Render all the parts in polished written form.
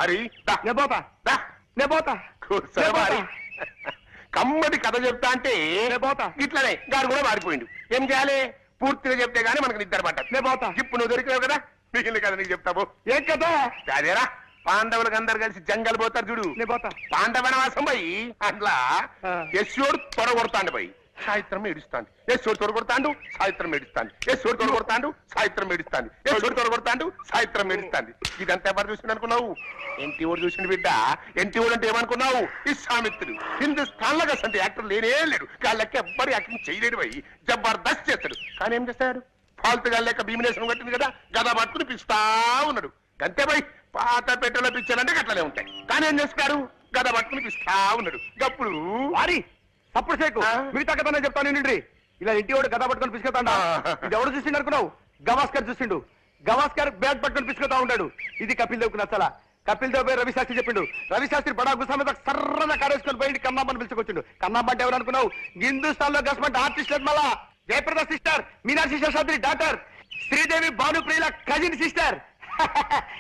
మరి కమ్మటి కథ చెప్తా అంటే ఇట్లనే గాడు కూడా మారిపోయిండు. ఏం చేయాలి? పూర్తిగా చెప్తే గానీ మనకు నిద్ర పట్టదు. ఇప్పుడు నువ్వు దొరికావు కదా, మిగిలిన కథ నీకు చెప్తావు. ఏం కదా అదేరా, పాండవులకు అందరు కలిసి జంగల్ పోతారు చూడు. పాండవనవాసం పోయి అట్లా యశోడు తొడగొడతాండు పోయి సాయిత్రం ఏడుస్తాంది. యశోడు తొడగొడతాండు, సాయిత్రం ఏడుస్తాంది. యశోడు తొడగొడతాండు, సాయిత్రం ఏడుస్తాంది. యశోడు తొడగొడతాండు, సాయిత్రం ఏడుస్తాంది. ఇదంతా ఎవరు చూసిండు అనుకున్నావు? ఎన్టీ ఓడు చూసిండు బిడ్డ. ఎన్టీ ఓడు అంటే ఏమనుకున్నావు? విశ్వామిత్రుడు. హిందుస్థాన్ లో అసలు యాక్టర్ లేనే లేడు. వాళ్ళకి ఎవ్వరు యాక్టింగ్ చేయలేడు పోయి జబర్దస్త్ చేస్తాడు. కానీ ఏం చేస్తాడు? ఫాల్తు గా లెక్క భీమనేశ్వరం కట్టింది కదా, గదా పట్టుకుని పిస్తా ఉన్నాడు. అంతే పోయి పాత పెట్టెలో పిచ్చాలంటే గట్లనే ఉంటాయి. కానీ ఏం చేస్తాడు? గదా పట్టుకుని పిస్తా ఉన్నాడు. గప్పుడు వారి అప్పుడు సేకు మిగతా కథనే చెప్తాను నిండి. ఇలా ఇంటి వాడు గదా పట్టుకొని పిసుకుతాడా? ఇది ఎవడు చూసిండు అనుకున్నావు? గవాస్కర్ చూసిండు. గవాస్కర్ బ్యాట్ పట్టుకొని పిసుకుతా ఉంటాడు. ఇది కపిల్ దేవ్కి నచ్చలా. కపిల్ దేవ్ పోయి రవిశాస్త్రి చెప్పిండు. రవిశాస్త్రి బడా గుసా మీద సర్రగా కారేసుకొని పోయి కన్నామ్మని పిలుచుకొచ్చిండు. కన్నామ్మ అంటే ఎవరు అనుకున్నావు? హిందుస్థాన్ లో గవర్నమెంట్ ఆర్టిస్ట్ మళ్ళా జయప్రద సిస్టర్, మీనాక్షి శేషాద్రి డాటర్, శ్రీదేవి భానుప్రియుల కజిన్ సిస్టర్,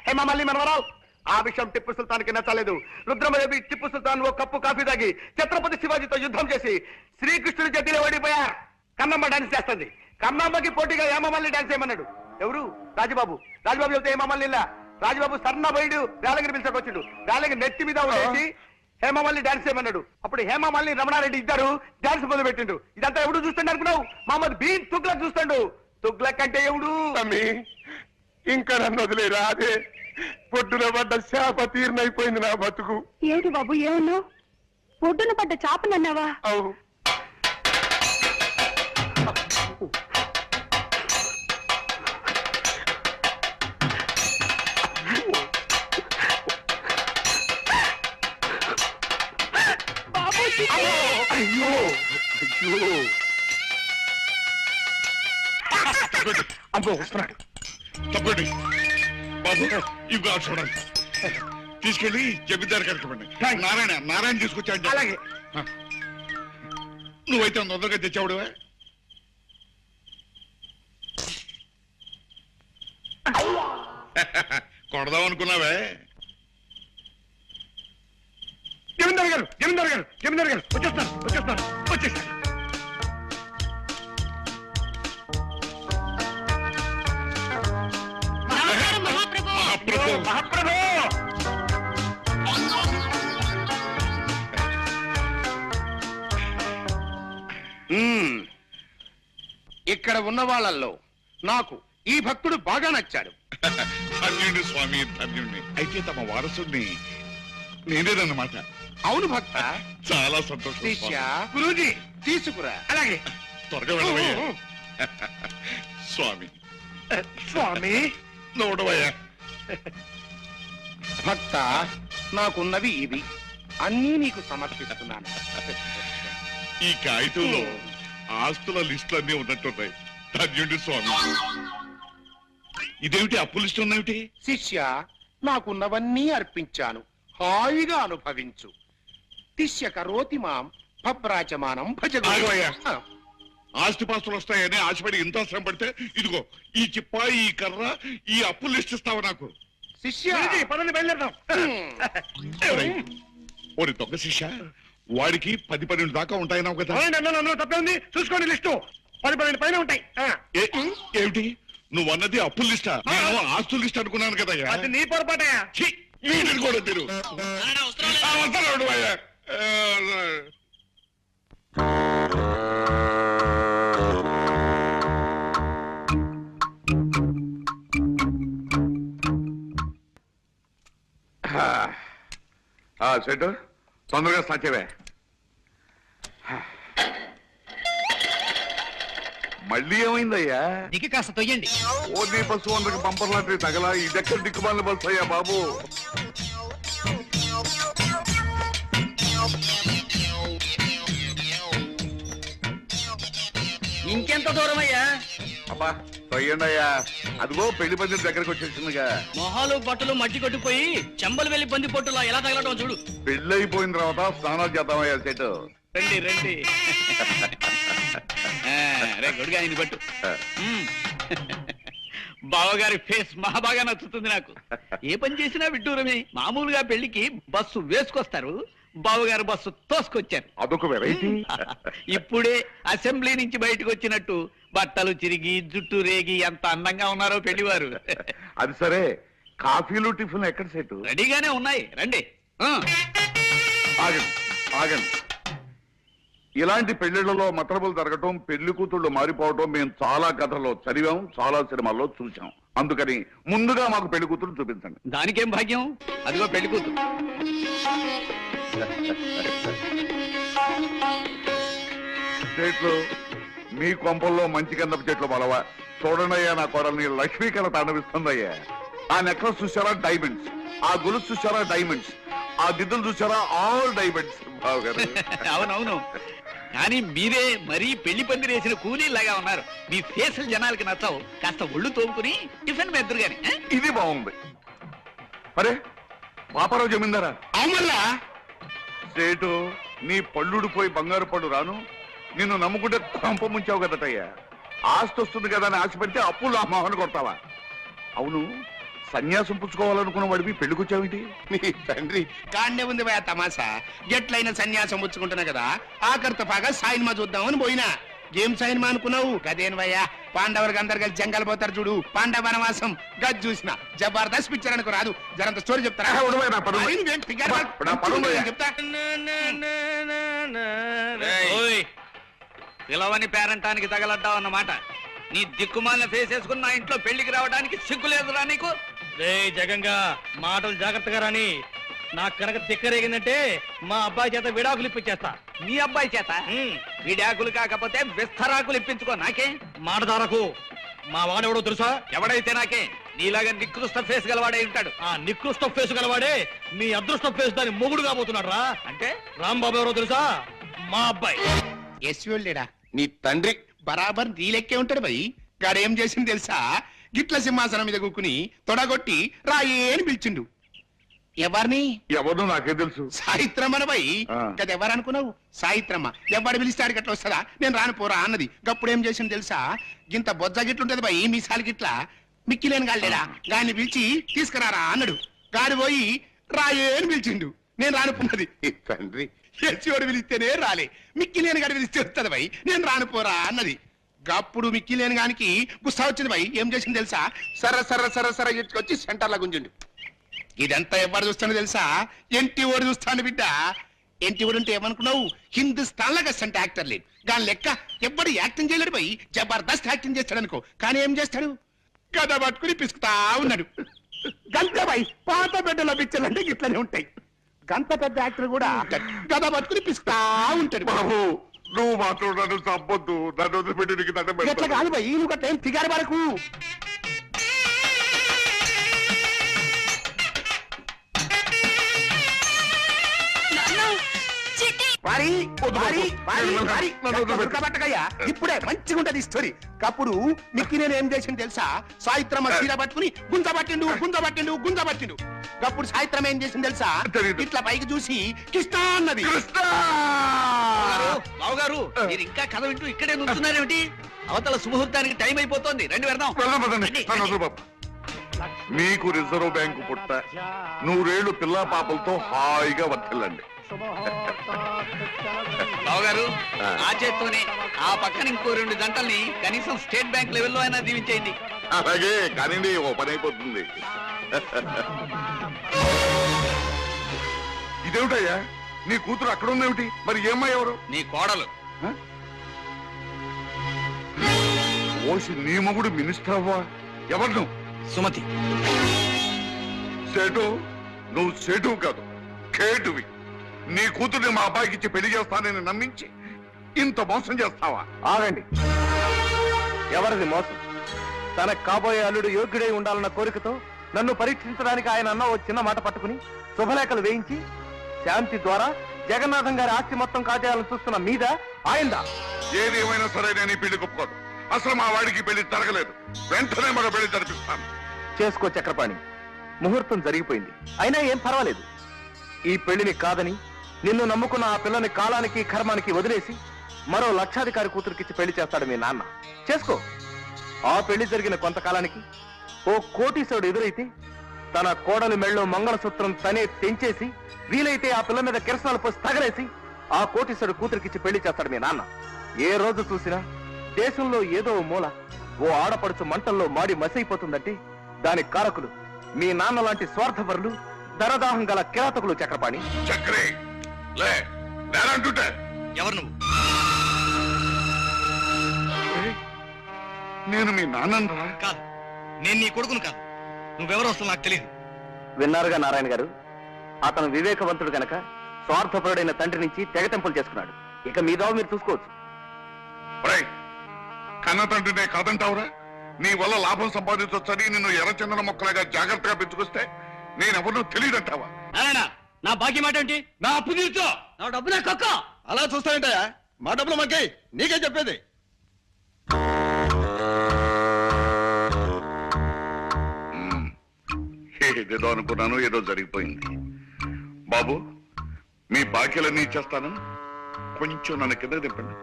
హేమమల్లి మనవరావు. ఆ విషయం టిప్పు సుల్తాన్ కి నచ్చలేదు. రుద్రమదేవి టిప్పు సుల్తాన్ ఓ కప్పు కాఫీ తాగి ఛత్రపతి శివాజీతో యుద్ధం చేసి శ్రీకృష్ణుడి చేతిలో ఓడిపోయారు. కన్నమ్మ డాన్స్ చేస్తుంది. కన్నమ్మకి పోటీగా హేమమల్లి డాన్స్ చేయమన్నాడు. ఎవరు? రాజబాబు. రాజబాబు చెప్తే హేమమల్లి రాజబాబు సన్న బయడు వేలగిరి పిలుచుకొచ్చిండు. వేలగిరి నెత్తి మీద ఉండేసి హేమమల్లి డాన్స్ చేయమన్నాడు. అప్పుడు హేమమల్లి రమణారెడ్డి ఇద్దరు డాన్స్ మొదలు పెట్టిండు. ఇదంతా ఎవడు చూస్తుండే అనుకున్నావు? మహమ్మద్ బీన్ తుగ్లక్ చూస్తాడు. తుగ్లక్ అంటే ఎవడు? ఇంకా నన్ను వదిలేరా? అదే పొడ్డున పడ్డ చేప తీర్నైపోయింది నా బతుకు. ఏమిటి బాబు ఏమన్నావు? పొడ్డున పడ్డ చేపనన్నావా? అవు అయ్యో అయ్యో అబ్బో వస్తున్నాడు. తప్పండి బాబు, ఇవి చూడండి. తీసుకెళ్ళి జమీందారు కనుకోండి. నారాయణ నారాయణ తీసుకొచ్చాడు. అలాగే. నువ్వైతే తొందరగా తెచ్చావుడువే. కొడదాం అనుకున్నావే. జమీందారు గారు, జమీందారు గారు, జమీందారు గారు వచ్చేస్తాను, వచ్చేస్తాను, వచ్చేస్తాను. మహాప్రభు. ఇక్కడ ఉన్న వాళ్ళల్లో నాకు ఈ భక్తుడు బాగా నచ్చాడు. ధన్యుడి స్వామి, ధన్యుడిని. అయితే తమ వారసుడిని నేనేదన్నమాట. అవును భక్త, చాలా సంతోషం. శిష్య గురూజీ తీసుకురా. అలాగే త్వరగా వెళ్ళవయ్యా. స్వామి స్వామి నోడవయ్యా. భక్త, నాకున్నవి ఇవి అన్నీ నీకు సమర్పిస్తున్నాను. ఈ కాగితంలో ఆస్తుల లిస్టులు అన్నీ ఉన్నట్టున్నాయి. ధన్యుడి స్వామి. ఇదేమిటి అప్పు లిస్టు ఉన్నేమిటి? శిష్య, నాకున్నవన్నీ అర్పించాను, హాయిగా అనుభవించు. శిష్య కరోతి మాం భబ్రాచమానం ఆగవయ్యా. భజ. ఆస్తిపాస్తులు వస్తాయని ఆశపడి ఇంత శ్రమ పడితే ఇదిగో ఈ చిప్ప, ఈ కర్ర, ఈ అప్పు లిస్ట్ ఇస్తావా నాకు? శిష్య పదండి బయలుదేరదాం. ఓరి దొంగ శిష్య, వాడికి 10-12 దాకా ఉంటాయన్నావు కదా. అందులో తప్పే ఉంది. చూసుకోండి లిస్టు 10-12 పైన ఉంటాయి. ఏమిటి నువ్వు అన్నది అప్పు లిస్టా? నేను ఆస్తుల లిస్ట్ అనుకున్నాను కదా. అది నీ పొరపాటయా. వీటిని కూడా తిరు. వస్తున్నాడు అయ్యా. సెట్ తొందరగా సాధ్యమే. మళ్ళీ ఏమైందయ్యా? దిక్కి కాస్త తొయ్యండి. ఓన్లీ బస్సు 100కి బంపర్ లాంటి తగలా. ఇదెక్కడ దిక్కుమాలిన బస్సు అయ్యా బాబు? ఇంకెంత దూరం అయ్యా? అబ్బా తొయ్యండి అయ్యా. అదిగో పెళ్లి పందిరి దగ్గరకు వచ్చేసిందిగా. మొహాలు బట్టలు మట్టి కొట్టిపోయి చెంబలు వెళ్లి బంది పొట్టులా ఎలా తగలటం చూడు. పెళ్లి అయిపోయిన తర్వాత స్నానాలు చేద్దామయ్యా సెట్. రండి రండి. రే గుడిగా ఇది పట్టు. బావగారి ఫేస్ మహా బాగా నచ్చుతుంది నాకు. ఏ పని చేసినా విడ్డూరమే. మామూలుగా పెళ్లికి బస్సు వేసుకొస్తారు, బావగారు బస్సు తోసుకొచ్చారు. అదొక వెరైటీ. ఇప్పుడే అసెంబ్లీ నుంచి బయటకు వచ్చినట్టు బట్టలు చిరిగి జుట్టు రేగి ఎంత అందంగా ఉన్నారో పెళ్లివారు. అది సరే, కాఫీలు టిఫిన్ ఎక్కడ సెట్? రెడీగానే ఉన్నాయి, రండి. ఆగండి ఆగండి. ఇలాంటి పెళ్లిళ్లలో మతలబులు జరగటం, పెళ్లి కూతుళ్ళు మారిపోవటం మేము చాలా కథల్లో చదివాం, చాలా సినిమాల్లో చూసాం. అందుకని ముందుగా మాకు పెళ్లి కూతురు చూపించండి. దానికేం భాగ్యం, అదిగో పెళ్లి కూతురు. చెట్లు మీ కొంపల్లో మంచి గంధపు చెట్లు బలవా. చూడండియ్యా, నా కోడల్ని లక్ష్మీ కళ తాండవిస్తుందయ్యా. ఆ నెక్లెస్ చూసారా, డైమండ్స్. ఆ గొలుసు చూసారా, డైమండ్స్. ఆ దిద్దులు చూసారా, ఆల్ డైమండ్స్. బావగారు అవునవును, కానీ మీరే మరీ పెళ్లి పందిరి వేసిన కూలీలాగా ఉన్నారు. మీ ఫేసులు జనాలకి నచ్చావు. కాస్త ఒళ్ళు తోముకుని టిఫిన్ మెద్దరు గాని. ఇది బాగుంది. అరే పాపారావు జమీందారా, అవునల్లా సేటు నీ పళ్ళుడు పోయి బంగారు పళ్ళు రాను. నిన్ను నమ్ముకుంటే కొంప ముంచావు కదటయ్యా. ఆస్తి వస్తుంది కదా అని ఆశపడితే అప్పులు ఆ మొహన కొడతావా? అవును, సన్యాసం పుచ్చుకోవాలనుకున్న వాడివి పెళ్లికొచ్చావేంటి? నీ తండ్రి కాండే ఉంది భయ తమాసా. ఎట్లయినా సన్యాసం పుచ్చుకుంటున్నా కదా, ఆఖరితో పాగా సాయిన్మా చూద్దామని పోయినా. ఏం సాయిన్మా అనుకున్నావు? గదేను భయ్యా, పాండవులకు అందరు కలిసి జంగల్ పోతారు చూడు, పాండవ వనవాసం. గది చూసిన జబర్దస్త్ పిక్చర్ అనుకో రాదు. జరంత స్టోరీ చెప్తారా? చెప్తా. ఓయ్, పిలవని పేరంటానికి తగలడ్డావు అన్నమాట. నీ దిక్కుమాలిన ఫేస్ వేసుకుని నా ఇంట్లో పెళ్లికి రావడానికి సిగ్గు లేదురా నీకు? రే జగంగా, మాటలు జాగ్రత్తగా రాని. నాకు కనుక తిక్కరేగిందంటే మా అబ్బాయి చేత విడాకులు ఇప్పించేస్తా. నీ అబ్బాయి చేత విడాకులు కాకపోతే విస్తరాకులు ఇప్పించుకో. నాకే మాటదారకు. మా వాడెవడో తెలుసా? ఎవడైతే నాకే. నీలాగా నికృష్ట ఫేస్ గలవాడే ఉంటాడు. ఆ నికృష్ట ఫేస్ గలవాడే మీ అదృష్ట ఫేస్ దాని మొగుడు కాబోతున్నాడు రా. అంటే రాంబాబు ఎవరో తెలుసా? మా అబ్బాయి. ఎస్వీళ్ళేడా నీ తండ్రి బరాబర్ నీ లెక్కే ఉంటాడు భయ్. గాడేం చేసింది తెలుసా? గిట్ల సింహాసనం మీద కూకుని తొడగొట్టి రాయే అని పిలిచిండు. ఎవరిని? ఎవరు నాకే తెలుసు. సాయిత్రమ్మన భయ్. ఆ. కదా ఎవరనుకున్నావు? సాయిత్రమ్మ. ఎవడు పిలిస్తాడు గట్ల వస్తుందా? నేను రాను పోరా అన్నది. గప్పుడు ఏం చేసింది తెలుసా? గింత బొజ్జ గిట్లుంటది భయ్, మీసాలు గిట్ల. మిక్కిలేని గాళ్ళేడా గాని పిలిచి తీసుకురారా అన్నాడు. గాడి పోయి రాయే అని పిలిచిండు. నేను రానుకున్నది. తండ్రి ఎస్సీవాడు పిలిస్తేనే రాలే, మిక్కిలేని గాడి పిలిస్తే వస్తుంది భయ్. నేను రానుపోరా అన్నది. గప్పుడు మిక్కిలేని గానికి గుస్సా వచ్చింది భయ్. ఏం చేసింది తెలుసా? సర సర సర సర వచ్చి సెంటర్లా గుంజుండు. ఇదంతా ఎవరు చూస్తాను తెలుసా? ఎంటి ఓడి చూస్తాను బిడ్డ. ఎంటి ఓడి అంటే ఏమనుకున్నావు? హిందుస్థాన్ లాగా అంటే యాక్టర్ లేదు. దాని లెక్క ఎవ్వడు యాక్టింగ్ చేయలేడు భయ్. జబర్దస్త్ యాక్టింగ్ చేస్తాడు అనుకో. కానీ ఏం చేస్తాడు? గద పట్టుకుని పిసుకుతా ఉన్నాడు. గంతే భయ్, పాత బిడ్డల పిక్చర్లు అంటే ఇట్లనే ఉంటాయి. గంత పెద్ద యాక్టర్ కూడా గద పట్టుకుని పిసుకుతా ఉంటాడు. బాబు నువ్వు మాట్లాడు, చంపొద్దు. నన్ను వదిలిపెట్టి నీకు దండం ఎట్లా పెడతాను. కాదు భయ్, నువ్వు గట్ట ఏం ఫిగారు వరకు. ఇప్పుడే మంచిగా ఉంటది స్టోరీ. అప్పుడు మిక్కి నేను ఏం చేసింది తెలుసా? సాయిత్రమ్మ చీర పట్టుకుని గుంజబట్టిండు గుంజబట్టిండు గుంజబట్టిండు. అప్పుడు సాయిత్రమ్మ ఏం చేసింది తెలుసా? తెలీదు. ఇట్లా పైకి చూసి కృష్ణ అన్నది. బావగారు, మీరు ఇంకా కథ వింటూ ఇక్కడే నుంచున్నారేమిటి? అవతల సుముహూర్తానికి టైం అయిపోతుంది. రండి వెళ్దాం. వెళ్ళబోదండి. నన్ను వదిలు బాబు. మీకు రిజర్వ్ బ్యాంకు పుట్ట, 100 ఏళ్ళు పిల్లా పాపలతో హాయిగా వర్తిల్లండి. బావగారు, ఆ చేత్తోనే ఆ పక్కన ఇంకో 2 జంటల్ని కనీసం స్టేట్ బ్యాంక్ లెవెల్లో అయినా దీవించేయండి. అలాగే కానివ్వండి, ఓ పని అయిపోతుంది. ఇదేమిటయ్యా, నీ కూతురు అక్కడ ఉందేమిటి? మరి ఏమ్మా ఎవరు? నీ కోడలు. ఓసి నీ మొగుడు మినిస్టర్ అవ్వా? ఎవరు నువ్వు? సుమతి. సేటు, నువ్వు సేటు కాదు, కేటువి. నీ కూతుర్ని మా అబ్బాయికి ఇచ్చి పెళ్లి చేస్తానని నమ్మించి ఇంత మోసం చేస్తావా? ఆగండి. ఎవరిది మోసం? తనకు కాబోయే అల్లుడు యోగ్యుడై ఉండాలన్న కోరికతో నన్ను పరీక్షించడానికి ఆయన అన్న ఓ చిన్న మాట పట్టుకుని శుభలేఖలు వేయించి శాంతి ద్వారా జగన్నాథం గారి ఆస్తి మొత్తం కాజేయాలని చూస్తున్న మీద ఆయందా? ఏది ఏమైనా సరే నేను ఈ పెళ్లి ఒప్పుకోను. అసలు మా వాడికి పెళ్లి జరగలేదు. వెంటనే మరో పెళ్లి జరిపిస్తాను. చేసుకో చక్రపాణి, ముహూర్తం జరిగిపోయింది. అయినా ఏం పర్వాలేదు. ఈ పెళ్లిని కాదని నిన్ను నమ్ముకున్న ఆ పిల్లని కాలానికి కర్మానికి వదిలేసి మరో లక్షాధికారి కూతురికిచ్చి పెళ్లి చేస్తాడు మీ నాన్న. చేసుకో. ఆ పెళ్లి జరిగిన కొంతకాలానికి ఓ కోటీశ్వరుడు ఎదురైతే తన కోడలి మెళ్ళో మంగళసూత్రం తనే తెంచేసి వీలైతే ఆ పిల్ల మీద కిరసనాలు పోసి తగలేసి ఆ కోటీశ్వరుడు కూతురికిచ్చి పెళ్లి చేస్తాడు మీ నాన్న. ఏ రోజు చూసినా దేశంలో ఏదో ఓ మూల ఓ ఆడపడుచు మంటల్లో మాడి మసైపోతుందంటే దానికి కారకులు మీ నాన్న లాంటి స్వార్థపరులు, దరదాహం గల కిరాతకులు చక్రపాణి. చక్రే లే నేనంటుంటే ఎవరు నువ్వు? నేను మీ నాన్నరా? కాదు, నేను నీ కొడుకును కాదు. నువ్వెవరో అసలు నాకు తెలియదు. విన్నారుగా నారాయణ గారు, అతను వివేకవంతుడు గనక స్వార్థపరుడైన తండ్రి నుంచి తెగతెంపులు చేసుకున్నాడు. ఇక మీదో మీరు చూసుకోవచ్చు. కన్న తండ్రినే కాదంటావురా? నీ వల్ల లాభం సంపాదించొచ్చని నిన్ను ఎర్రచందన మొక్కలుగా జాగ్రత్తగా పెంచుకొస్తే నేనెవరినో తెలియదంటావా? నారాయణ, నా బాకీ మాట ఏంటి? నా అప్పు తీర్చో. నా డబ్బు నా కక్క. అలా చూస్తానంటయా? మా డబ్బులు మాకే, నీకే చెప్పేది. ఏదేదో అనుకున్నాను, ఏదో జరిగిపోయింది. బాబు, మీ బాకీలన్నీ ఇచ్చేస్తాను, కొంచెం నన్ను కింద దింపండి.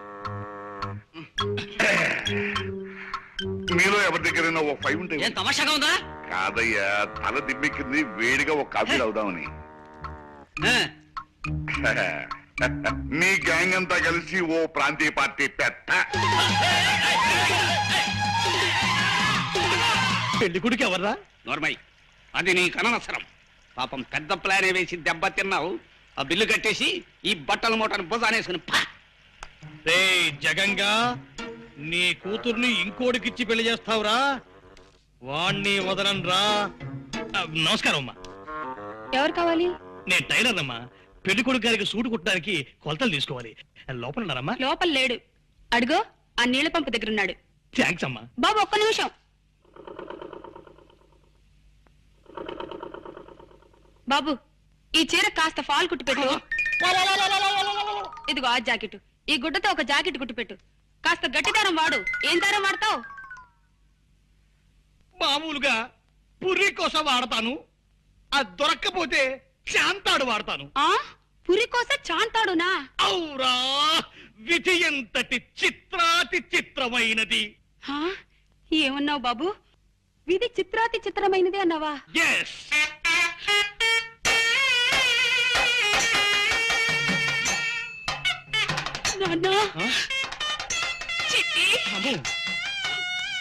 మీలో ఎవరి దగ్గరైనా ఓ 5 ఉంటే. ఏం తమాషాగా ఉందా? కాదయ్యా, తల దిమ్మెక్కింది, వేడిగా ఒక కాఫీ అవుదామని. మీ గ్యాంగ్ అంతా కలిసి ఓ ప్రాంతీయ పార్టీ పెట్ట. పెళ్లి కొడుకు ఎవర్రా? నోర్మై, అది నీ కననసరం. పాపం పెద్ద ప్లానే వేసి దెబ్బ తిన్నావు. ఆ బిల్లు కట్టేసి ఈ బట్టల మూటను భుజానేసుకుని రే జగంగా, నీ కూతుర్ని ఇంకోటికిచ్చి పెళ్లి చేస్తావురా? వాణ్ణి వదలనరా. నమస్కారం అమ్మా. ఎవరు కావాలి? నేను టైలర్ అమ్మా. పెళ్లి కొడుకు గారికి సూటు కుట్టడానికి కొలతలు తీసుకోవాలి. లోపల ఉన్నారమ్మా? లోపల లేడు. అడుగో, ఆ నీళ్ల పంపు దగ్గర ఉన్నాడు. థ్యాంక్స్ అమ్మా. బాబు ఒక్క నిమిషం. బాబు, ఈ చీర కాస్త ఫాల్ కుట్టి పెట్టు. ఇదిగో ఆ జాకెట్. ఈ గుడ్డతో ఒక జాకెట్ కుట్టి పెట్టు. కాస్త గట్టి దారం వాడు. ఏం దారం వాడతావు? మామూలుగా పుర్రి కోసం వాడతాను. అది దొరక్కపోతే శాంతాడు వాడతాను. ఆ పురి కోసం చాంతాడునా? ఔరా, విధి ఎంతటి చిత్రాతి చిత్రమైనది. హా? ఏమన్నావు బాబు? విధి చిత్రాతి చిత్రమైనది అన్నావా? ఎస్. నాన్న, చిట్టి,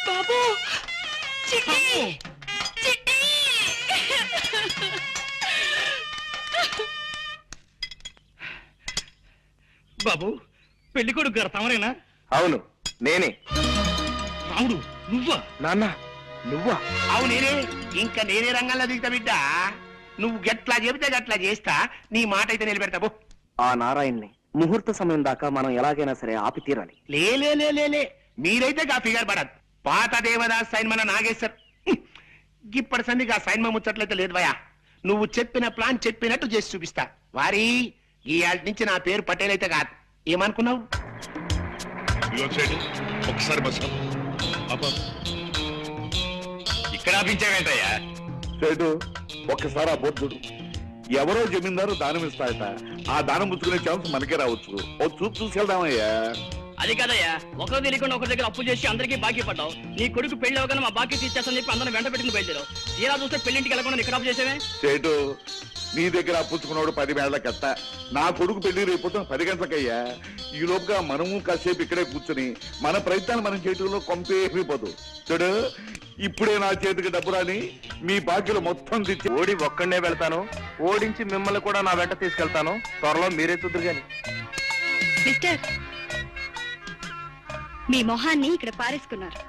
బాబు, చిట్టి, చిట్టి. బాబు, పెళ్లి కొడుకు గారు తమరేనా? అవును, నేనే. రాముడు, నువ్వా? నాన్న, నువ్వా? అవునేనే. ఇంకా నేనే రంగంలో దిగుతా బిడ్డ. నువ్వు గట్లా చెబితే గట్లా చేస్తా. నీ మాట అయితే నిలబెడతావు. ఆ నారాయణ్ని ముహూర్త సమయం దాకా మనం ఎలాగైనా సరే ఆపి తీరాలి. లే మీరైతే గా ఫిగర్ పడదు. పాత దేవదాస్ సైన్ మన నాగేశ్వర్ ఇప్పటి సందిగా సైన్ ముచ్చట్లయితే లేదు భయా. నువ్వు చెప్పిన ప్లాన్ చెప్పినట్టు చేసి చూపిస్తా. వారి ఈ ఆటి నుంచి నా పేరు పటేల్ అయితే కాదు. ఏమనుకున్నావు? ఒకసారి బస్ ఇక్కడ ఆపించావేంటయ్యా? చెడు ఒక్కసారి ఆ బొద్దుడు ఎవరో జమీందారు దానం ఇస్తాయట. ఆ దానం పుచ్చుకునే ఛాన్స్ మనకే రావచ్చు. ఓ చూపు చూసేద్దామయ్యా. అది కదయ్యా, ఒకరు తెలియకుండా ఒకరి దగ్గర అప్పు చేసి అందరికీ బాకీ పడ్డావు. నీ కొడుకు పెళ్లి అవగానే మా బాకీ తీర్చేస్తాను చెప్పి అందరం వెంట పెట్టింది బయలుదేరావు. తీరా చూస్తే పెళ్లింటికి వెళ్ళకుండా ఇక్కడ అప్పు చేసేవే? చేటు నీ దగ్గర పుచ్చుకున్నాడు 10 మేళ్లకెత్త. నా కొడుకు పెళ్లి రేపు 10 గంటలకయ్యా. ఈ లోపుగా మనము కాసేపు ఇక్కడే కూర్చుని మన ప్రయత్నాలు మనం చేయటంలో కొంపేమిపోదు. చూడు, ఇప్పుడే నా చేతికి డబ్బు రాని మీ బాకీలు మొత్తం తెచ్చి ఓడి ఒక్కడే వెళ్తాను, ఓడించి మిమ్మల్ని కూడా నా వెంట తీసుకెళ్తాను. త్వరలో మీరే చూద్దరు గాని. మిస్టర్, మీ మొహాన్ని ఇక్కడ పారేసుకున్నారు.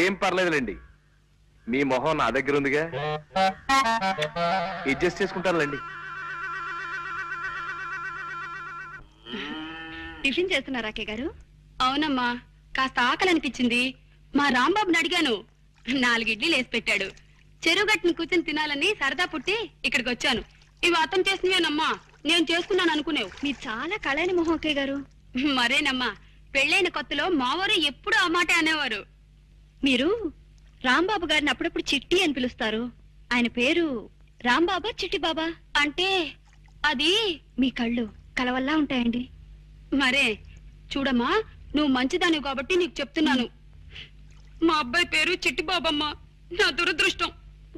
ఏం పర్లేదులేండి, మీ మొహం నా దగ్గర ఉందిగా, అడ్జస్ట్ చేసుకుంటానులేండి. టిఫిన్ చేస్తున్నారా అక్కయ్య గారు? అవునమ్మా, కాస్త ఆకలి అనిపించింది. మా రాంబాబుని అడిగాను, 4 ఇడ్లీలు వేసి పెట్టాడు. చెరువు గట్టును కూర్చొని తినాలని సరదా పుట్టి ఇక్కడికి వచ్చాను. ఇవి అతను చేసినవేనమ్మా, నేను చేసుకున్నాను అనుకునేవు. మీరు చాలా కళైన మొహం అక్కయ్య గారు. మరేనమ్మా, పెళ్ళైన కొత్తలో మావారు ఎప్పుడు ఆ మాట అనేవారు. మీరు రాంబాబు గారిని అప్పుడప్పుడు చిట్టి అని పిలుస్తారు. ఆయన పేరు రాంబాబా చిట్టి బాబా? అంటే అది మీ కళ్ళు కలవల్లా ఉంటాయండి. మరే చూడమ్మా, నువ్వు మంచిదానివి కాబట్టి నీకు చెప్తున్నాను. మా అబ్బాయి పేరు చిట్టి బాబమ్మ. నా దురదృష్టం.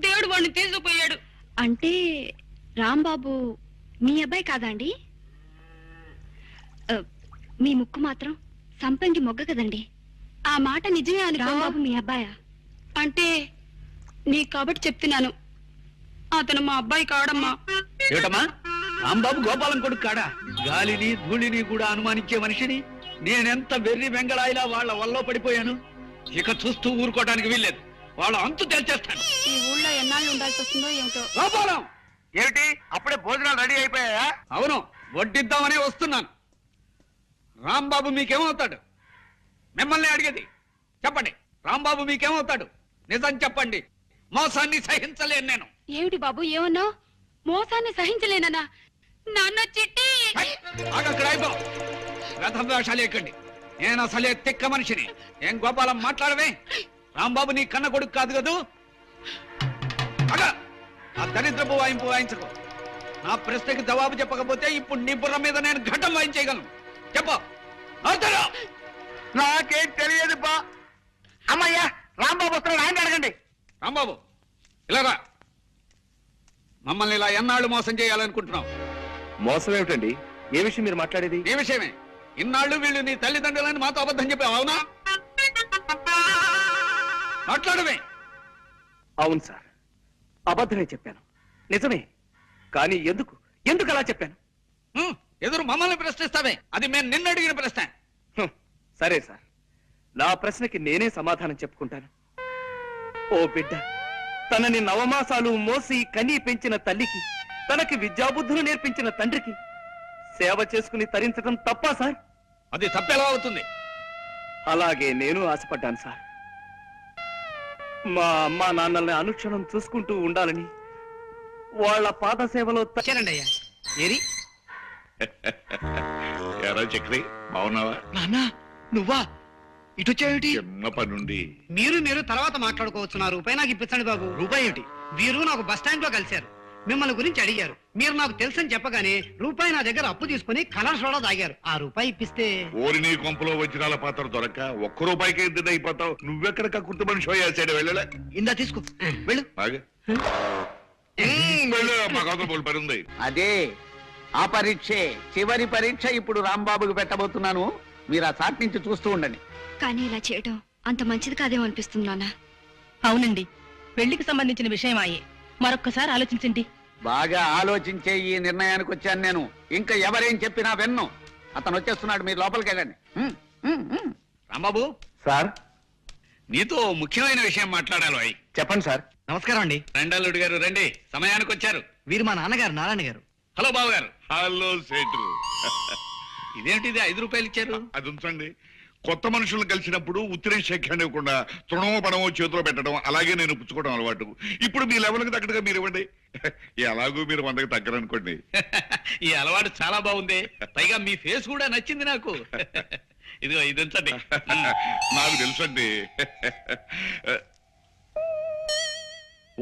దేవుడు వాడిని తీసుకుపోయాడు. అంటే రాంబాబు మీ అబ్బాయి కాదా అండి? మీ ముక్కు మాత్రం సంపంగి మొగ్గ కదండి. ఆ మాట నిజమే అని రాంబాబు మీ అబ్బాయా? అంటే నీకు కాబట్టి చెప్తున్నాను, అతను మా అబ్బాయి కాడమ్మా. ఏమిటమ్మా, రాంబాబు గోపాలం కొడుకు కాడా? గాలిని ధూళిని కూడా అనుమానించే మనిషిని నేనెంత వెర్రి వెంగళాయిలా వాళ్ళ వల్ల పడిపోయాను. ఇక చూస్తూ ఊరుకోవడానికి వీల్లేదు. వాళ్ళ అంతు తెల్చేస్తాను. ఈ ఊళ్ళో ఎన్నాళ్ళు ఉండాల్సి వస్తుందో ఏమిటో. గోపాలం! ఏమిటి అప్పుడే భోజనాలు రెడీ అయిపోయాయా? అవును, వడ్డిద్దామనే వస్తున్నాను. రాంబాబు మీకేమవుతాడు? మిమ్మల్ని అడిగేది. చెప్పండి, రాంబాబు మీకేమవుతాడు? నిజం చెప్పండి. మోసాన్ని సహించలేను నేను. ఏమిటి బాబు ఏమన్నావు? మోసాన్ని సహించలేనన్నా? నాన్న చిట్టి! అక్కడ అయిపో. రథం వేషాలు ఎక్కండి. నేను అసలే తిక్క మనిషిని. ఏం గోపాలం మాట్లాడవే? రాంబాబు నీ కన్న కొడుకు కాదు కదూ? అగా ఆ దరిద్రపు వాయింపు వాయించకు. నా ప్రశ్నకి జవాబు చెప్పకపోతే ఇప్పుడు నీ బుర్ర మీద నేను ఘటం వాయించేయగలను. చెప్పు. నాకేం తెలియదు బా. అమ్మయ్యా, రాంబాబు వస్తున్నాడు, ఆయన అడగండి. రాంబాబు ఇలా రా. మమ్మల్ని ఇలా ఎన్నాళ్ళు మోసం చేయాలనుకుంటున్నావు? మోసం ఏమిటండి? ఏ విషయం మీరు మాట్లాడేది? నీ విషయమే. ఇన్నాళ్ళు వీళ్ళు నీ తల్లిదండ్రులని మాతో అబద్ధం చెప్పావు, అవునా? మాట్లాడమే. అవును సార్, అబద్ధమే చెప్పాను. నిజమే. కానీ ఎందుకు ఎందుకు అలా చెప్పాను? ఎదురు మమ్మల్ని ప్రశ్నిస్తావే? అది మేము నిన్ను అడిగిన ప్రశ్న. సరే సార్, నా ప్రశ్నకి నేనే సమాధానం చెప్పుకుంటాను. ఓ బిడ్డ, తనని నవమాసాలు మోసి కనీ పెంచిన తల్లికి, తనకి విద్యాబుద్ధులు నేర్పించిన తండ్రికి సేవ చేసుకుని తరించడం తప్పా సార్? అది తప్పెలా అవుతుంది? అలాగే నేను ఆశపడ్డాను సార్. మా అమ్మా నాన్నల్ని అనుక్షణం చూసుకుంటూ ఉండాలని, వాళ్ళ పాద సేవలో అయ్యా. ఏరి ఎరా చక్రి, బాగున్నావా? నాన్న నువ్వా? ఇటొచ్చావేమిటి? చిన్న పనుండి. మీరు తర్వాత మాట్లాడుకోవచ్చు. నా రూపాయి నాకు ఇప్పించండి బాబు. రూపాయి ఏమిటి? వీరు నాకు బస్ స్టాండ్ లో కలిశారు. మిమ్మల్ని గురించి అడిగారు. మీరు నాకు తెలుసని చెప్పగానే రూపాయి నా దగ్గర అప్పు తీసుకుని కలర్ సోడా తాగారు. ఆ రూపాయి ఇప్పిస్తే ఓరి నీ కొంపలో వజ్రాల పాత్ర దొరక్క ఒక్క రూపాయికి ఎద్దు అయిపోతావు. నువ్వెక్కడ కక్కుర్తి మనిషి అయ్యాడు. వెళ్ళలే, ఇందా తీసుకో, వెళ్ళు. ఆగు. వెళ్ళు, మాకు అవతల పోలు పని ఉంది. అదే ఆ పరీక్షే చివరి పరీక్ష ఇప్పుడు రాంబాబుకి పెట్టబోతున్నాను. మీరు ఆ చాట్ నుంచి చూస్తూ ఉండండి. కానీ ఇలా చేయడం అంత మంచిది కాదేమో అనిపిస్తుంది నాన్న. అవునండి, పెళ్లికి సంబంధించిన విషయం అయ్యే. మరొక్కసారి ఆలోచించండి. బాగా ఆలోచించే ఈ నిర్ణయానికి వచ్చాను నేను. ఇంకా ఎవరేం చెప్పినా విన్ను. అతను వచ్చేస్తున్నాడు, మీరు లోపలికి వెళ్ళండి. రాంబాబు సార్, నీతో ముఖ్యమైన విషయం మాట్లాడాలి. చెప్పండి సార్. నమస్కారం అండి. రెండల్లుడు గారు రండి, సమయానికి వచ్చారు. వీరు మా నాన్నగారు నారాయణ గారు. హలో బాబు గారు. హలో సేటు. ఇదేంటిది 5 రూపాయలు ఇచ్చారు? అది ఉంచండి. కొత్త మనుషులను కలిసినప్పుడు ఉత్తిరే శేఖండి ఇవ్వకుండా తృణమో పడమో చేతిలో పెట్టడం, అలాగే నేను పుచ్చుకోవడం అలవాటు. ఇప్పుడు మీ లెవెల్కి తగ్గట్టుగా మీరు ఇవ్వండి. ఎలాగూ మీరు 100కి తగ్గరనుకోండి. ఈ అలవాటు చాలా బాగుంది. పైగా మీ ఫేస్ కూడా నచ్చింది నాకు. ఇదిగో ఇది ఉంచండి. నాకు తెలుసండి.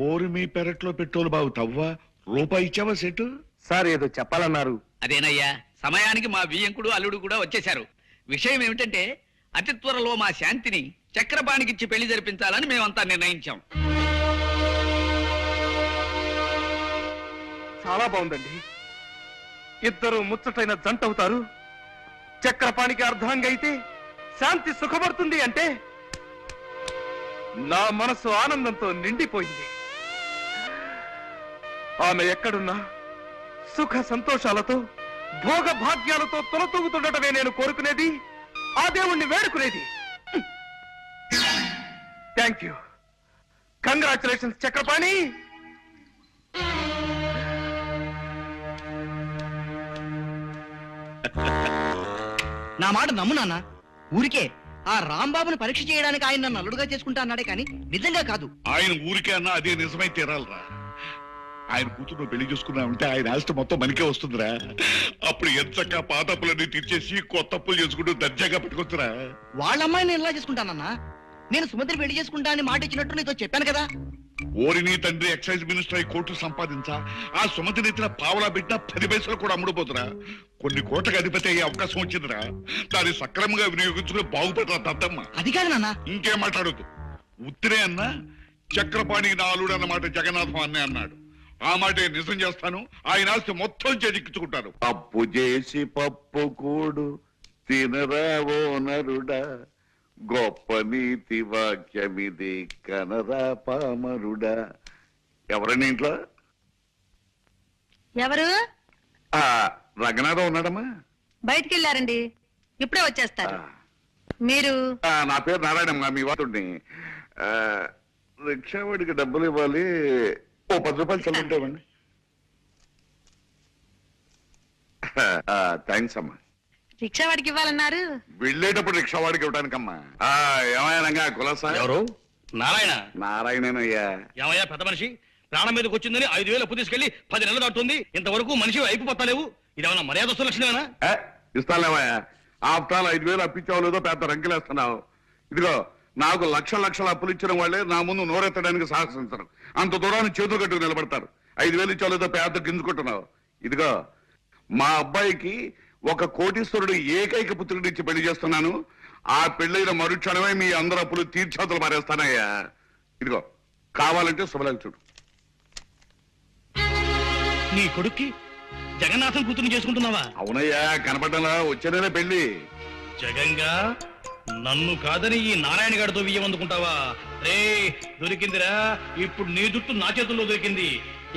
ఓరి మీ పెరట్లో పెట్రోలు బాగు తవ్వా. రూపాయి ఇచ్చావా సెటు? సార్, ఏదో చెప్పాలన్నారు. అదేనయ్యా, సమయానికి మా బియ్యంకుడు అల్లుడు కూడా వచ్చేశారు. విషయం ఏమిటంటే అతి త్వరలో మా శాంతిని చక్రపాణికిచ్చి పెళ్లి జరిపించాలని మేమంతా నిర్ణయించాం. చాలా బాగుందండి. ఇద్దరు ముచ్చటైన జంట అవుతారు. చక్రపాణికి అర్ధాంగి అయితే శాంతి సుఖపడుతుంది అంటే నా మనసు ఆనందంతో నిండిపోయింది. ఆమె ఎక్కడున్నా సుఖ సంతోషాలతో భోగ భాగ్యాలతో తొలతూగుతుండటమే నేను కోరుకునేది, ఆ దేవుణ్ణి వేడుకునేది. Thank you. కంగ్రాచులేషన్స్ చక్రపాణి. నా మాట నమ్ము నాన్న. ఊరికే ఆ రాంబాబును పరీక్ష చేయడానికి ఆయన నన్ను అల్లుడుగా చేసుకుంటా అన్నాడే కానీ నిజంగా కాదు. ఆయన ఊరికే అన్నా అదే నిజమై తీరాలరా. ఆయన కూతురు పెళ్లి చూసుకున్నామంటే ఆయన ఆస్తి మొత్తం మనకే వస్తుందిరా. అప్పుడు ఎంచక్క పాత అప్పులన్నీ తీర్చేసి కొత్త అప్పులు చేసుకుంటూ దర్జాగా పెట్టుకొచ్చురా. వాళ్ళ అమ్మాయిని నేను ఎలా చేసుకుంటానన్నా? నేను సుమతిని పెళ్లి చేసుకుంటా అని మాట ఇచ్చినట్టు నీతో చెప్పాను కదా. ఓరి నీ తండ్రి ఎక్సైజ్ మినిస్టర్ అయి కోట్లు సంపాదించా ఆ సుమతి నెత్తిన పావలా పెట్టినా 10 పైసలు కూడా అమ్ముడుపోతురా. కొన్ని కోట్లకు అధిపతి అయ్యే అవకాశం వచ్చిందిరా. దాన్ని సక్రమంగా వినియోగించుకుని బాగుపడరా దద్దమ్మ. అది కాదు నాన్న. ఇంకేం మాట్లాడొద్దు. ఉత్తిరే అన్నా చక్రపాణి నా అల్లుడు అన్నమాట జగన్నాథం అన్నే అన్నాడు. ఆ మాటే నిజం చేస్తాను. ఆయన ఆస్తి మొత్తం చేజిక్కించుకుంటాను. అప్పు చేసి పప్పు కూడు తినరావో నరుడా, గొప్ప నీతి వాక్యమిది కనరా పామరుడా. ఎవరండి ఇంట్లో? ఎవరు? ఆ రంగనాథం ఉన్నాడమ్మా? బయటికి వెళ్ళారండి, ఇప్పుడే వచ్చేస్తారు. మీరు? నా పేరు నారాయణమ్మ, మీ వాతుడిని. రిక్షావాడికి డబ్బులు ఇవ్వాలి, ఓ 10 రూపాయలు చల్లుంటామండి. థ్యాంక్స్ అమ్మా. రిక్షా వాడికి ఇవ్వాలన్నారు? వెళ్ళేటప్పుడు రిక్షావాడికి ఇవ్వడానికమ్మా. ఏమయ్యా రంగా కులసా? ఎవరు? నారాయణ. నారాయణేనయ్యా. ఏమయ్యా పెద్ద మనిషి, ప్రాణం మీదకి వచ్చిందని 5,000 అప్పు తీసుకెళ్లి 10 నెలలు దాటుతుంది, ఇంతవరకు మనిషి అయిపు పత్తలేవు. ఇదేమన్నా మర్యాద లక్షణమేనా? ఇస్తాలేమయ్యా. ఆఫ్టర్ 5,000 అప్పించావు లేదో పెద్ద రంకెలేస్తున్నావు. ఇదిగో, నాకు లక్షల అప్పులు ఇచ్చిన వాళ్ళే నా ముందు నోరెత్తడానికి సాహసించరు. అంత దూరాన్ని చేతులు కట్టుకు నిలబడతారు. 5,000 ఇచ్చావు లేదో పెద్ద గింజుకుంటున్నావు. ఇదిగో, మా అబ్బాయికి ఒక కోటీశ్వరుడు ఏకైక పుత్రుడిచ్చి పెళ్లి చేస్తున్నాను. ఆ పెళ్లైన మరుక్షణమే మీ అందరు అప్పులు తీర్చేతలు మారేస్తానయ్యా. ఇదిగో, కావాలంటే శుభలేఖ చూడు. నీ కొడుక్కి జగన్నాథం కూతురు చేసుకుంటున్నావా? అవునయ్యా, కనపడ్డలా వచ్చే నెల పెళ్లి. జగంగా నన్ను కాదని ఈ నారాయణ గారితో బియ్యం అందుకుంటావా? రే దొరికిందిరా, ఇప్పుడు నీ జుట్టు నా చేతుల్లో దొరికింది.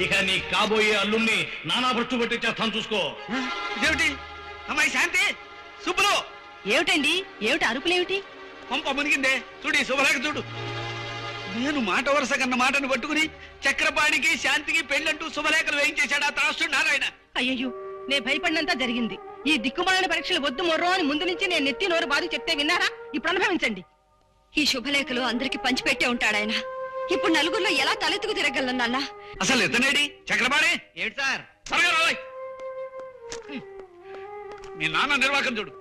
ఇక నీ కాబోయే అల్లుణ్ణి నానా భ్రష్టు పట్టించేస్తాను, చూసుకో. ఇదేమిటి అమ్మాయి శాంతి? శుభ్రు! ఏమిటండి, ఏమిటి అరుపులేమిటి? పంప మునిగిందే, చూడు ఈ శుభలేఖ చూడు. నేను మాట వరుస కన్న మాటను పట్టుకుని చక్రపాణికి శాంతికి పెళ్ళంటూ శుభలేఖలు వేయించేశాడు ఆ త్రాసుడు నారాయణ. అయ్యయ్యో, నే భయపడినంతా జరిగింది. ఈ దిక్కుమాలిన పరీక్షలు వద్దు మొర్రో అని ముందు నుంచి నేను నెత్తి నోరు బాధ చెప్తే విన్నారా? ఇప్పుడు అనుభవించండి. ఈ శుభలేఖలు అందరికి పంచిపెట్టే ఉంటాడాయన. ఇప్పుడు నలుగురిలో ఎలా తలెత్తుకు తిరగలను నాన్న? అసలు ఎత్తనేడి చక్రపాణి? ఏమిటి సార్? త్వరగా రావాలి. మీ నాన్న నిర్వాకం చూడు.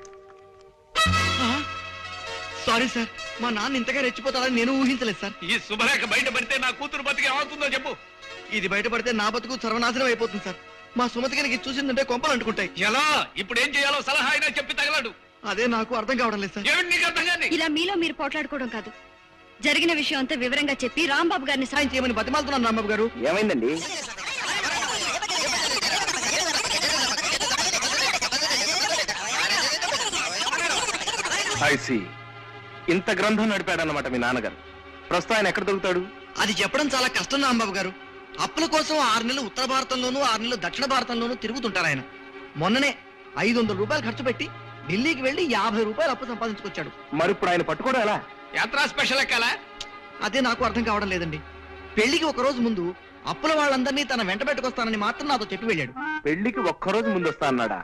సారీ సార్, మా నాన్న ఇంతగా రెచ్చిపోతాడని నేను ఊహించలేదు సార్. ఈ శుభలేఖ బయటపడితే నా కూతురు బతికి ఏమవుతుందో చెప్పు. ఇది బయటపడితే నా బతుకు సర్వనాశనం అయిపోతుంది సార్. మా సుమతి గారికి చూసిందంటే కొంపలు అంటుకుంటాయి. ఎలా? ఇప్పుడు ఏం చేయాలో సలహా అయినా చెప్పి తగలడు. అదే నాకు అర్థం కావడం లేదు సార్. ఏమిటి నీకు అర్థం కాదు? ఇలా మీలో మీరు పోట్లాడుకోవడం కాదు, జరిగిన విషయం అంతా వివరంగా చెప్పి రాంబాబు గారిని సాయం చేయమని బతిమాలుతున్నాను. రాంబాబు గారు ఏమైందండి? ఐసి ఇంత గ్రంథం నడిపాడన్నమాట మీ నాన్నగారు. ప్రస్తుతం ఆయన ఎక్కడ దొరుకుతాడు? అది చెప్పడం చాలా కష్టం రాంబాబు గారు. అప్పుల కోసం 6 నెలలు ఉత్తర భారతంలోనూ 6 నెలలు దక్షిణ భారతంలోనూ తిరుగుతుంటారు ఆయన. మొన్ననే 500 రూపాయలు ఖర్చు పెట్టి ఢిల్లీకి వెళ్లి 50 రూపాయలు అప్పు సంపాదించుకొచ్చాడు. మరి ఇప్పుడు ఆయన పట్టుకోవడం ఎలా? యాత్రా స్పెషల్ ఎక్కాలా? అదే నాకు అర్థం కావడం లేదండి. పెళ్లికి ఒక రోజు ముందు అప్పుల వాళ్ళందరినీ తన వెంట పెట్టుకొస్తానని మాత్రం నాతో చెప్పి వెళ్ళాడు. పెళ్లికి ఒక్కరోజు ముందు వస్తా అన్నాడా?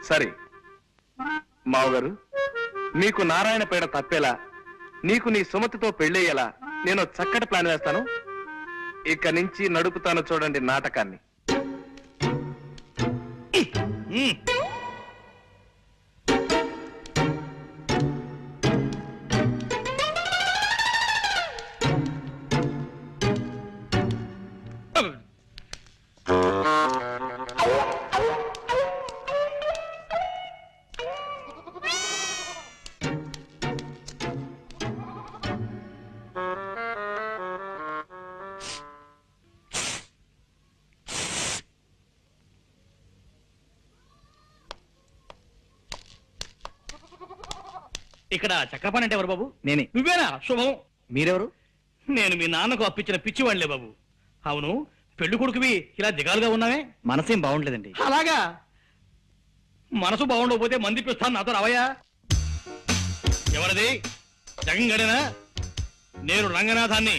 సరే మావగారు, మీకు నారాయణ పేడ తప్పేలా, నీకు నీ సుమతితో పెళ్ళయ్యేలా నేను చక్కటి ప్లాన్ వేస్తాను. ఇక నుంచి నడుపుతాను చూడండి నాటకాన్ని. ఇక్కడ చక్రపాణి అంటే ఎవరు బాబు? నేనే. నువ్వేనా? శుభం. మీరెవరు? నేను మీ నాన్నకు అప్పించిన పిచ్చివాళ్లే బాబు. అవును, పెళ్లి కొడుకువి ఇలా దిగాలుగా ఉన్నావే? మనసేం బాగుండలేదండి. అలాగా? మనసు బాగుండకపోతే మంది పిస్తాను, నాతో రావయ్యా. ఎవరిది? జగన్ గడేనా? నేను రంగనాథాన్ని.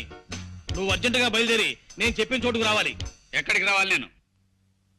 నువ్వు అర్జెంటుగా బయలుదేరి నేను చెప్పిన చోటుకు రావాలి. ఎక్కడికి రావాలి నేను?